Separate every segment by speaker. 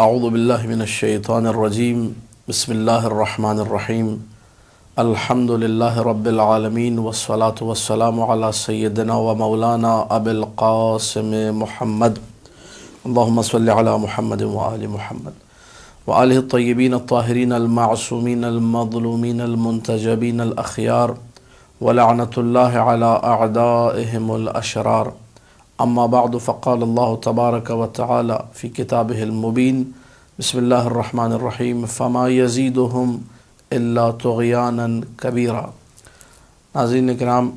Speaker 1: اعوذ باللہ من الشیطان الرجیم بسم اللہ الرحمن الرحیم الحمد للہ رب العالمین والصلاة والسلام علی سیدنا و مولانا ابی القاسم محمد اللہم صلی علی محمد وآل محمد وآلہ الطیبین الطاہرین المعصومین المظلومین المنتجبین الاخیار ولعنۃ اللہ علی اعدائہم الاشرار اما بعد فقال اللہ تبارک و تعالی فی کتابہ المبین بسم اللہ الرحمن الرحیم فما یزیدہم الا طغیانا کبیرا۔ ناظرین کرام،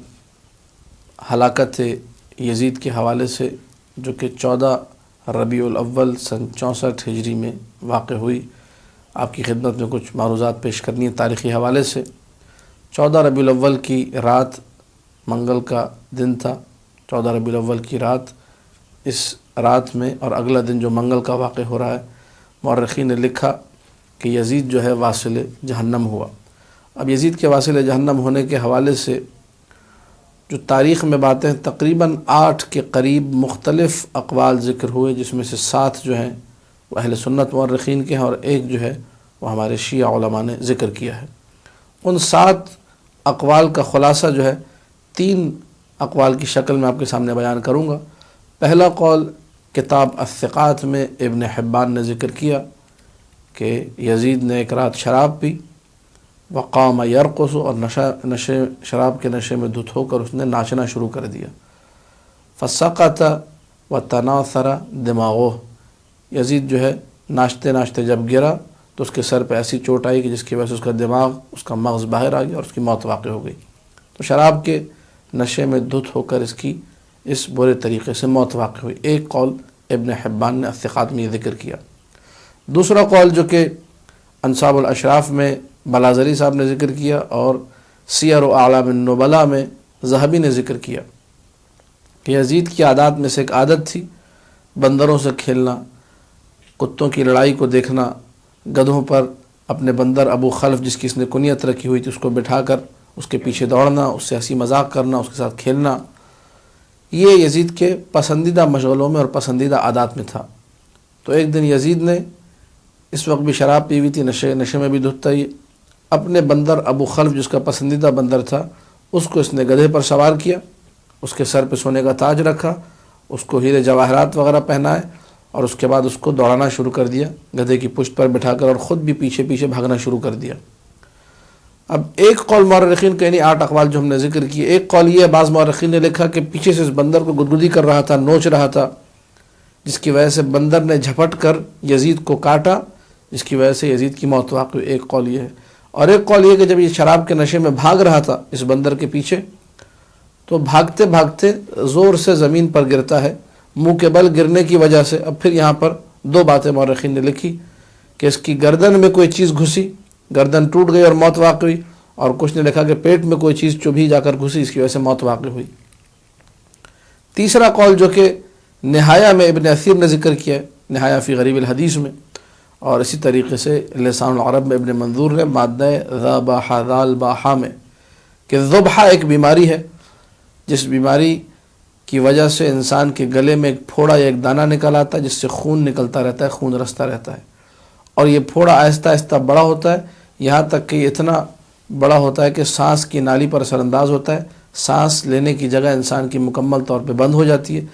Speaker 1: ہلاکت یزید کے حوالے سے جو کہ 14 ربیع الاول سن 64 ہجری میں واقع ہوئی، آپ کی خدمت میں کچھ معروضات پیش کرنی ہے تاریخی حوالے سے۔ 14 ربیع الاول کی رات منگل کا دن تھا۔ 14 ربیع الاول کی رات، اس رات میں اور اگلا دن جو منگل کا واقع ہو رہا ہے، مورخین نے لکھا کہ یزید جو ہے واصل جہنم ہوا۔ اب یزید کے واصل جہنم ہونے کے حوالے سے جو تاریخ میں باتیں تقریباً 8 کے قریب مختلف اقوال ذکر ہوئے، جس میں سے 7 جو ہیں وہ اہل سنت مورخین کے ہیں اور ایک جو ہے وہ ہمارے شیعہ علماء نے ذکر کیا ہے۔ ان 7 اقوال کا خلاصہ جو ہے 3 اقوال کی شکل میں آپ کے سامنے بیان کروں گا۔ پہلا قول کتاب الثقات میں ابن حبان نے ذکر کیا کہ یزید نے ایک رات شراب پی، وقام یرقص، اور شراب کے نشے میں دھت ہو کر اس نے ناچنا شروع کر دیا۔ فسقط وتناثر دماغہ، یزید جو ہے ناچتے ناچتے جب گرا تو اس کے سر پہ ایسی چوٹ آئی کہ جس کی وجہ سے اس کا دماغ، اس کا مغز باہر آ گیا اور اس کی موت واقع ہو گئی۔ تو شراب کے نشے میں دھت ہو کر اس برے طریقے سے موت واقع ہوئی۔ ایک قول ابن حبان نے الثقات میں یہ ذکر کیا۔ دوسرا قول جو کہ انصاب الاشراف میں بلازری صاحب نے ذکر کیا اور سیر و اعلام النبلاء میں ذہبی نے ذکر کیا کہ یزید کی عادات میں سے ایک عادت تھی بندروں سے کھیلنا، کتوں کی لڑائی کو دیکھنا، گدھوں پر اپنے بندر ابو خلف جس کی اس نے کنیت رکھی ہوئی تھی اس کو بٹھا کر اس کے پیچھے دوڑنا، اس سے ہنسی مذاق کرنا، اس کے ساتھ کھیلنا، یہ یزید کے پسندیدہ مشغلوں میں اور پسندیدہ عادات میں تھا۔ تو ایک دن یزید نے، اس وقت بھی شراب پی ہوئی تھی، نشے میں بھی دھتا ہی، اپنے بندر ابو خلف جس کا پسندیدہ بندر تھا اس کو اس نے گدھے پر سوار کیا، اس کے سر پہ سونے کا تاج رکھا، اس کو ہیرے جواہرات وغیرہ پہنائے اور اس کے بعد اس کو دوڑانا شروع کر دیا گدھے کی پشت پر بٹھا کر، اور خود بھی پیچھے پیچھے بھاگنا شروع کر دیا۔ اب ایک قول مورخین کا، یعنی 8 اقوال جو ہم نے ذکر کیے، ایک قول یہ ہے، بعض مورخین نے لکھا کہ پیچھے سے اس بندر کو گدگدی کر رہا تھا، نوچ رہا تھا، جس کی وجہ سے بندر نے جھپٹ کر یزید کو کاٹا، جس کی وجہ سے یزید کی موت واقع ہوئی۔ ایک قول یہ ہے، اور ایک قول یہ کہ جب یہ شراب کے نشے میں بھاگ رہا تھا اس بندر کے پیچھے، تو بھاگتے بھاگتے زور سے زمین پر گرتا ہے، منہ کے بل گرنے کی وجہ سے۔ اب پھر یہاں پر 2 باتیں مورخین نے لکھی کہ اس کی گردن میں کوئی چیز گھسی، گردن ٹوٹ گئی اور موت واقع ہوئی، اور کچھ نے لکھا کہ پیٹ میں کوئی چیز چبھی جا کر گھسی، اس کی وجہ سے موت واقع ہوئی۔ تیسرا قول جو کہ نہایہ میں ابن اثیر نے ذکر کیا ہے، نہایہ فی غریب الحدیث میں، اور اسی طریقے سے لسان العرب میں ابن منظور نے مادہ ذبح ذال باحا میں، کہ ذبحہ ایک بیماری ہے جس بیماری کی وجہ سے انسان کے گلے میں ایک پھوڑا یا ایک دانہ نکل آتا ہے جس سے خون نکلتا رہتا ہے، خون رستا رہتا ہے، اور یہ پھوڑا آہستہ آہستہ بڑا ہوتا ہے، یہاں تک کہ اتنا بڑا ہوتا ہے کہ سانس کی نالی پر اثر انداز ہوتا ہے، سانس لینے کی جگہ انسان کی مکمل طور پہ بند ہو جاتی ہے،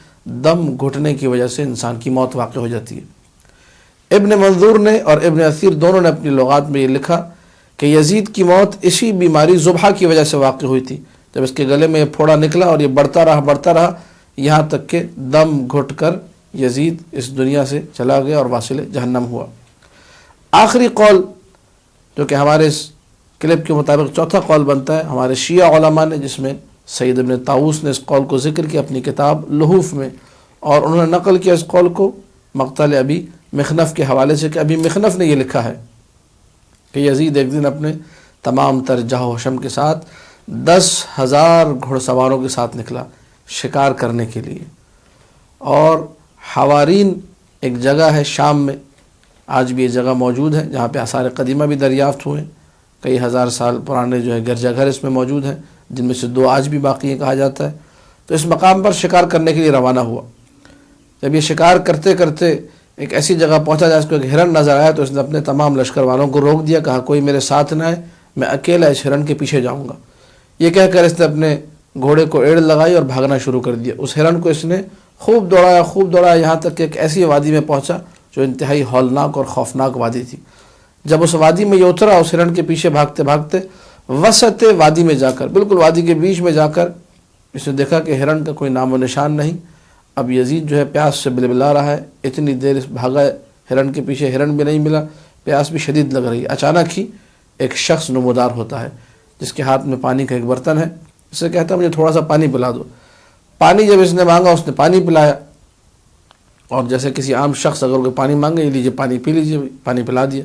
Speaker 1: دم گھٹنے کی وجہ سے انسان کی موت واقع ہو جاتی ہے۔ ابن منظور نے اور ابن اثیر دونوں نے اپنی لغات میں یہ لکھا کہ یزید کی موت اسی بیماری ذبحہ کی وجہ سے واقع ہوئی تھی، جب اس کے گلے میں یہ پھوڑا نکلا اور یہ بڑھتا رہا یہاں تک کہ دم گھٹ کر یزید اس دنیا سے چلا گیا اور واصل جہنم ہوا۔ آخری قول جو کہ ہمارے اس کلپ کے مطابق چوتھا قول بنتا ہے ہمارے شیعہ علماء نے، جس میں سید ابن طاووس نے اس قول کو ذکر کیا اپنی کتاب لحوف میں، اور انہوں نے نقل کیا اس قول کو مقتل ابی مخنف کے حوالے سے کہ ابی مخنف نے یہ لکھا ہے کہ یزید ایک دن اپنے تمام تر جاہ و حشم کے ساتھ 10,000 گھڑ سواروں کے ساتھ نکلا شکار کرنے کے لیے، اور حوارین ایک جگہ ہے شام میں، آج بھی یہ جگہ موجود ہے جہاں پہ آثار قدیمہ بھی دریافت ہوئے، کئی ہزار سال پرانے جو ہے گرجا گھر اس میں موجود ہیں، جن میں سے 2 آج بھی باقی ہیں کہا جاتا ہے۔ تو اس مقام پر شکار کرنے کے لیے روانہ ہوا۔ جب یہ شکار کرتے کرتے ایک ایسی جگہ پہنچا جہاں اس کو ایک ہرن نظر آیا تو اس نے اپنے تمام لشکر والوں کو روک دیا، کہا کوئی میرے ساتھ نہ آئے، میں اکیلا اس ہرن کے پیچھے جاؤں گا۔ یہ کہہ کر اس نے اپنے گھوڑے کو ایڑ لگائی اور بھاگنا شروع کر دیا۔ اس ہرن کو اس نے خوب دوڑایا یہاں تک کہ ایک ایسی وادی میں پہنچا جو انتہائی ہولناک اور خوفناک وادی تھی۔ جب اس وادی میں یہ اترا، اس ہرن کے پیچھے بھاگتے بھاگتے وسط وادی میں جا کر، بالکل وادی کے بیچ میں جا کر اس نے دیکھا کہ ہرن کا کوئی نام و نشان نہیں۔ اب یزید جو ہے پیاس سے بلبلا رہا ہے، اتنی دیر اس بھاگا ہرن کے پیچھے، ہرن بھی نہیں ملا، پیاس بھی شدید لگ رہی ہے۔ اچانک ہی ایک شخص نمودار ہوتا ہے جس کے ہاتھ میں پانی کا ایک برتن ہے، اسے کہتا ہے مجھے تھوڑا سا پانی پلا دو۔ پانی جب اس نے مانگا، اس نے پانی پلایا، اور جیسے کسی عام شخص اگر کوئی پانی مانگے، یہ لیجیے پانی پی لیجیے، پانی پلا دیا۔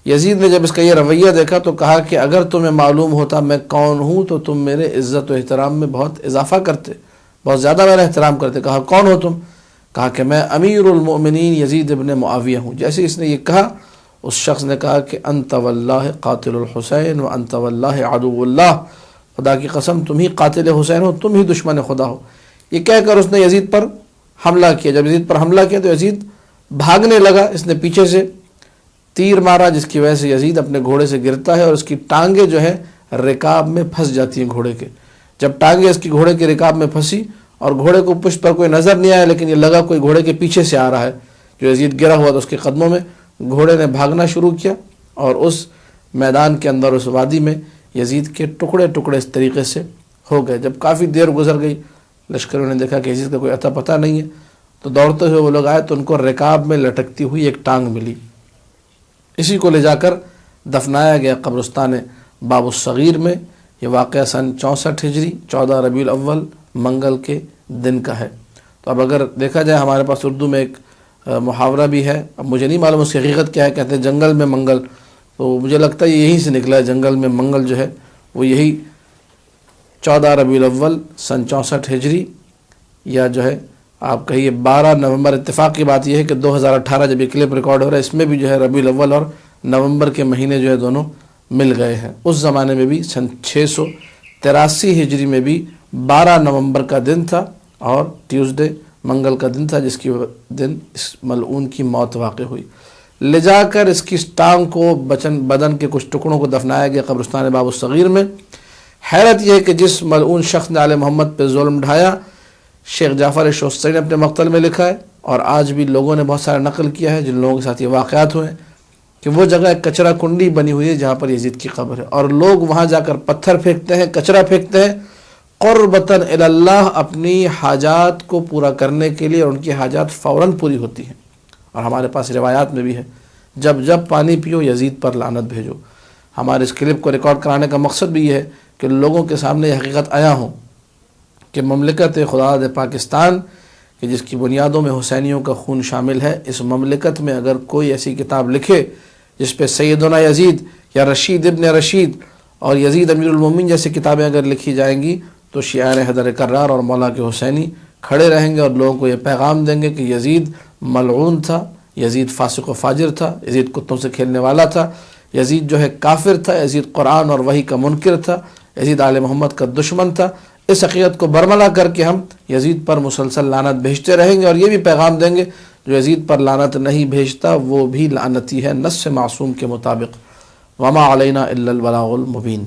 Speaker 1: یزید نے جب اس کا یہ رویہ دیکھا تو کہا کہ اگر تمہیں معلوم ہوتا میں کون ہوں تو تم میرے عزت و احترام میں بہت اضافہ کرتے، بہت زیادہ میرا احترام کرتے۔ کہا کون ہو تم؟ کہا کہ میں امیر المؤمنین یزید ابن معاویہ ہوں۔ جیسے اس نے یہ کہا، اس شخص نے کہا کہ انت واللہ قاتل الحسین و انت واللہ عدو اللہ، خدا کی قسم تم ہی قاتل حسین ہو، تم ہی دشمن خدا ہو۔ یہ کہہ کر اس نے یزید پر حملہ کیا۔ جب یزید پر حملہ کیا تو یزید بھاگنے لگا، اس نے پیچھے سے تیر مارا جس کی وجہ سے یزید اپنے گھوڑے سے گرتا ہے اور اس کی ٹانگیں جو ہے رکاب میں پھنس جاتی ہیں گھوڑے کے۔ جب ٹانگیں اس کی گھوڑے کے رکاب میں پھنسی اور گھوڑے کو پشت پر کوئی نظر نہیں آیا، لیکن یہ لگا کوئی گھوڑے کے پیچھے سے آ رہا ہے، جو یزید گرا ہوا تھا اس کے قدموں میں، گھوڑے نے بھاگنا شروع کیا اور اس میدان کے اندر، اس وادی میں یزید کے ٹکڑے ٹکڑے اس طریقے سے ہو گئے۔ جب کافی دیر گزر گئی، لشکروں نے دیکھا کہ یزید کا کوئی اتا پتہ نہیں ہے، تو دوڑتے ہوئے وہ لوگ آئے تو ان کو رکاب میں لٹکتی ہوئی ایک ٹانگ ملی۔ اسی کو لے جا کر دفنایا گیا قبرستان باب الصغیر میں۔ یہ واقعہ سن 64 ہجری 14 ربیع الاول منگل کے دن کا ہے۔ تو اب اگر دیکھا جائے، ہمارے پاس اردو میں ایک محاورہ بھی ہے، اب مجھے نہیں معلوم اس کی حقیقت کیا ہے، کہتے ہیں جنگل میں منگل، تو مجھے لگتا ہے یہ یہیں سے نکلا ہے، جنگل میں منگل جو ہے وہ یہی 14 ربیع الاول سن 64 ہجری، یا جو ہے آپ کہیے 12 نومبر۔ اتفاق کی بات یہ ہے کہ 2018 جب یہ کلپ ریکارڈ ہو رہا ہے، اس میں بھی جو ہے ربیع الاول اور نومبر کے مہینے جو ہے دونوں مل گئے ہیں۔ اس زمانے میں بھی سن 683 ہجری میں بھی 12 نومبر کا دن تھا اور ٹیوزڈے منگل کا دن تھا، جس کی دن اس ملعون کی موت واقع ہوئی۔ لے جا کر اس کی ٹانگ کو، بدن کے کچھ ٹکڑوں کو دفنایا گیا قبرستان باب الصغیر میں۔ حیرت یہ ہے کہ جس ملعون شخص نے آل محمد پہ ظلم ڈھایا، شیخ جعفر شوستری نے اپنے مقتل میں لکھا ہے، اور آج بھی لوگوں نے بہت سارا نقل کیا ہے جن لوگوں کے ساتھ یہ واقعات ہوئے ہیں، کہ وہ جگہ ایک کچرا کنڈی بنی ہوئی ہے جہاں پر یزید کی قبر ہے، اور لوگ وہاں جا کر پتھر پھینکتے ہیں، کچرا پھینکتے ہیں، قربتاً الی اللہ، اپنی حاجات کو پورا کرنے کے لیے، اور ان کی حاجات فوراً پوری ہوتی ہیں۔ اور ہمارے پاس روایات میں بھی ہے، جب پانی پیو یزید پر لعنت بھیجو۔ ہمارے اس کلپ کو ریکارڈ کرانے کا مقصد بھی یہ ہے کہ لوگوں کے سامنے یہ حقیقت آیا ہوں کہ مملکت خدا پاکستان، کہ جس کی بنیادوں میں حسینیوں کا خون شامل ہے، اس مملکت میں اگر کوئی ایسی کتاب لکھے جس پہ سیدنا یزید یا رشید ابن رشید اور یزید امیر المومنین جیسی کتابیں اگر لکھی جائیں گی، تو شیعان حیدر کرار اور مولا کے حسینی کھڑے رہیں گے اور لوگوں کو یہ پیغام دیں گے کہ یزید ملعون تھا، یزید فاسق و فاجر تھا، یزید کتوں سے کھیلنے والا تھا، یزید جو ہے کافر تھا، یزید قرآن اور وحی کا منکر تھا، یزید آل محمد کا دشمن تھا۔ اس حقیقت کو برملا کر کے ہم یزید پر مسلسل لعنت بھیجتے رہیں گے، اور یہ بھی پیغام دیں گے جو یزید پر لعنت نہیں بھیجتا وہ بھی لعنتی ہے، نص معصوم کے مطابق۔ وما علینا الا البلاغ المبین۔